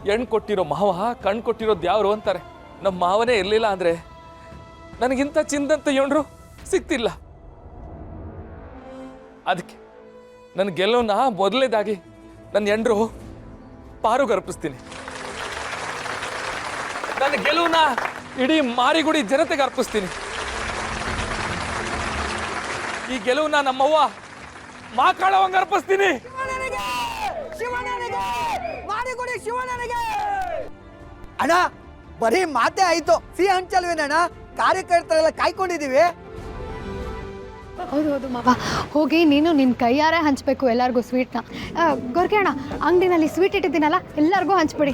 ಹೆಣ್ಣು ಕೊಟ್ಟಿರೋ ಮಾವ ಕಣ್ಣು ಕೊಟ್ಟಿರೋ ದ್ಯಾವ್ರು ಅಂತಾರೆ. ನಮ್ಮ ಮಾವನೇ ಇರಲಿಲ್ಲ ಅಂದರೆ ನನಗಿಂತ ಚಿಂದಂತ ಹೆಣ್ರು ಸಿಗ್ತಿಲ್ಲ. ಅದಕ್ಕೆ ನನ್ನ ಗೆಲುವನ್ನ ಮೊದಲನೇದಾಗಿ ನನ್ನ ಹೆಂಡ್ರು ಪಾರುಗೆ ಅರ್ಪಿಸ್ತೀನಿ. ನನ್ನ ಗೆಲುವನ್ನ ಇಡೀ ಮಾರಿಗುಡಿ ಜನತೆಗೆ ಅರ್ಪಿಸ್ತೀನಿ. ಈ ಗೆಲುವನ್ನ ನಮ್ಮವ್ವ ಮಾಕಾಳವಂಗ ಅರ್ಪಿಸ್ತೀನಿ. ಅಣ್ಣ ಬರೀ ಮಾತೇ ಆಯ್ತು, ಸಿಹಿ ಹಂಚಲ್ವೇನಣ್ಣ? ಕಾರ್ಯಕರ್ತರೆಲ್ಲ ಕಾಯ್ಕೊಂಡಿದೀವಿ. ಹೌದು ಹೌದು ಮಾವ, ಹೋಗಿ ನೀನು ನಿನ್ನ ಕೈಯಾರೆ ಹಂಚಬೇಕು ಎಲ್ಲರಿಗೂ ಸ್ವೀಟ್ನ. ಗೊರ್ಕೆ ಅಣ್ಣ, ಅಂಗಡಿನಲ್ಲಿ ಸ್ವೀಟ್ ಇಟ್ಟಿದ್ದೀನಲ್ಲ, ಎಲ್ಲರಿಗೂ ಹಂಚ್ಬಿಡಿ.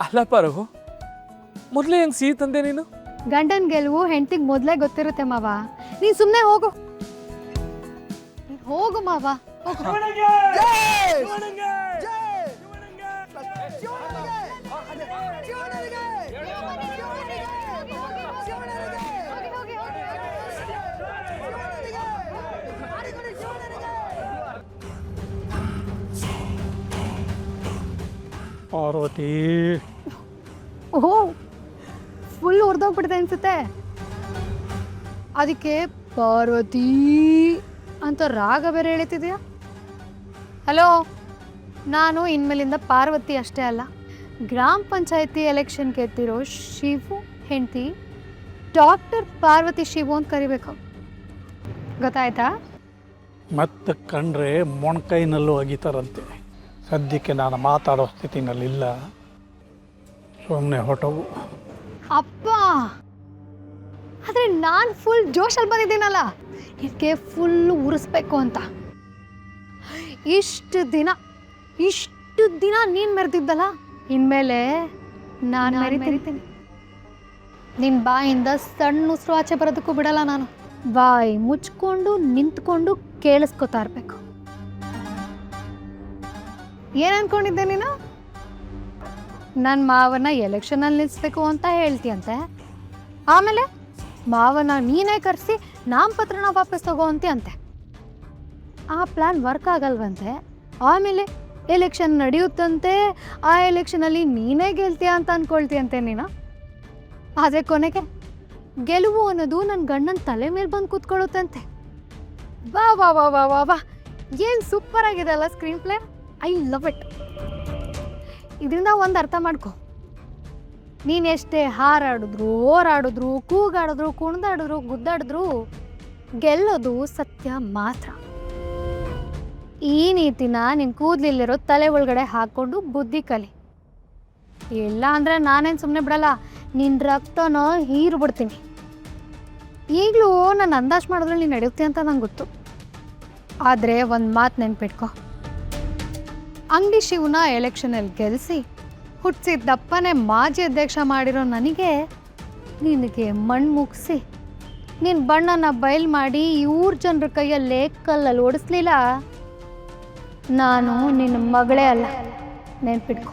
ಅಲ್ಲ ಪಾರು, ಮೊದಲೇ ಹೆಂಗೆ ಸಿಹಿ ತಂದೆ ನೀನು? ಗಂಡನ ಗೆಲುವು ಹೆಂಡತಿಗೆ ಮೊದಲೇ ಗೊತ್ತಿರುತ್ತೆ ಮಾವ. ನೀನು ಸುಮ್ಮನೆ ಹೋಗು, ಹೋಗು ಮಾವ. ಪಾರ್ವತಿ, ಓಹೋ, ಫುಲ್ ಉರ್ದೋಗ್ಬಿಟ್ಟಿದೆ ಅನ್ಸುತ್ತೆ. ಅದಕ್ಕೆ ಪಾರ್ವತಿ ಅಂತ ರಾಗ ಬೇರೆ ಹೇಳ್ತಿದ್ಯಾ? ಹಲೋ, ನಾನು ಇನ್ಮೇಲಿಂದ ಪಾರ್ವತಿ ಅಷ್ಟೇ ಅಲ್ಲ, ಗ್ರಾಮ ಪಂಚಾಯತಿ ಎಲೆಕ್ಷನ್ ಗೆದ್ದಿರೋ ಶಿವು ಹೆಂಡತಿ ಡಾಕ್ಟರ್ ಪಾರ್ವತಿ ಶಿವು ಅಂತ ಕರಿಬೇಕು. ಗೊತ್ತಾಯ್ತಾ? ಮತ್ತೆ ಕಂಡ್ರೆ ಮೊಣಕೈನಲ್ಲೂ ಅಗಿತಾರಂತೆ. ಸದ್ಯಕ್ಕೆ ನಾನು ಮಾತಾಡೋ ಸ್ಥಿತಿನಲ್ಲಿಲ್ಲ, ಸುಮ್ಮನೆ ಹೊಟ್ಟವು. ಅಪ್ಪ, ಆದರೆ ನಾನು ಫುಲ್ ಜೋಶಲ್ಲಿ ಬಂದಿದ್ದೀನಲ್ಲ, ಇದಕ್ಕೆ ಫುಲ್ಲು ಉರಿಸ್ಬೇಕು ಅಂತ. ಇಷ್ಟು ದಿನ ನೀನು ಮೆರೆದಿದ್ದಲ್ಲ, ಇನ್ಮೇಲೆ ನಾನು ಮೆರಿತೀನಿ. ನಿನ್ನ ಬಾಯಿಂದ ಸಣ್ಣ ಉಸಿರು ಆಚೆ ಬರೋದಕ್ಕೂ ಬಿಡಲ್ಲ ನಾನು. ಬಾಯಿ ಮುಚ್ಕೊಂಡು ನಿಂತ್ಕೊಂಡು ಕೇಳಿಸ್ಕೊತಾ ಇರಬೇಕು. ಏನು ಅನ್ಕೊಂಡಿದ್ದೆ ನೀನು? ನನ್ನ ಮಾವನ ಎಲೆಕ್ಷನಲ್ಲಿ ನಿಲ್ಲಿಸ್ಬೇಕು ಅಂತ ಹೇಳ್ತೀಯಂತೆ, ಆಮೇಲೆ ಮಾವನ ನೀನೇ ಕರೆಸಿ ನಾಮಪತ್ರನ ವಾಪಸ್ ತಗೋಂತಿ ಅಂತೆ. ಆ ಪ್ಲ್ಯಾನ್ ವರ್ಕ್ ಆಗಲ್ವಂತೆ. ಆಮೇಲೆ ಎಲೆಕ್ಷನ್ ನಡೆಯುತ್ತಂತೆ, ಆ ಎಲೆಕ್ಷನಲ್ಲಿ ನೀನೇ ಗೆಲ್ತೀಯ ಅಂತ ಅಂದ್ಕೊಳ್ತೀಯಂತೆ ನೀನು. ಆದರೆ ಕೊನೆಗೆ ಗೆಲುವು ಅನ್ನೋದು ನನ್ನ ಗಂಡನ ತಲೆ ಮೇಲೆ ಬಂದು ಕೂತ್ಕೊಳ್ಳುತ್ತಂತೆ. ವಾ ವಾ ವಾ ವಾ ವಾ ವಾ, ಏನು ಸೂಪರ್ ಆಗಿದೆ ಅಲ್ಲ screen play. I love it. ಇದರಿಂದ ಒಂದು ಅರ್ಥ ಮಾಡ್ಕೊ, ನೀನೆಷ್ಟೇ ಹಾರಾಡಿದ್ರು, ಹೋರಾಡಿದ್ರು, ಕೂಗಾಡಿದ್ರು, ಕುಣಿದಾಡಿದ್ರು, ಗುದ್ದಾಡಿದ್ರು, ಗೆಲ್ಲೋದು ಸತ್ಯ ಮಾತ್ರ. ಈ ನೀತಿನ ನಿನ್ನ ಕೂದಲಿಲ್ಲಿರೋ ತಲೆ ಒಳಗಡೆ ಹಾಕ್ಕೊಂಡು ಬುದ್ಧಿ ಕಲಿ. ಇಲ್ಲ ಅಂದರೆ ನಾನೇನು ಸುಮ್ಮನೆ ಬಿಡಲ್ಲ, ನಿನ್ನ ರಕ್ತನ ಹೀರು ಬಿಡ್ತೀನಿ. ಈಗಲೂ ನಾನು ಅಂದಾಜು ಮಾಡಿದ್ರಲ್ಲಿ ನೀನು ನಡೆಯುತ್ತೆ ಅಂತ ನಂಗೆ ಗೊತ್ತು. ಆದರೆ ಒಂದು ಮಾತು ನೆನ್ಪಿಟ್ಕೊ, ಅಂಗಡಿ ಶಿವನ ಎಲೆಕ್ಷನಲ್ಲಿ ಗೆಲ್ಲಿಸಿ ಹುಟ್ಟಿಸಿದ್ದಪ್ಪನೇ ಮಾಜಿ ಅಧ್ಯಕ್ಷ ಮಾಡಿರೋ ನನಗೆ ನಿನಗೆ ಮಣ್ಣು ಮುಗಿಸಿ ನಿನ್ನ ಬಣ್ಣನ ಬಯಲು ಮಾಡಿ ಇವ್ರ ಜನರ ಕೈಯಲ್ಲೇ ಕಲ್ಲಲ್ಲಿ ಓಡಿಸ್ಲಿಲ್ಲ, ನಾನು ನಿನ್ನ ಮಗಳೇ ಅಲ್ಲ, ನೆನ್ಪಿಟ್ಕೊ.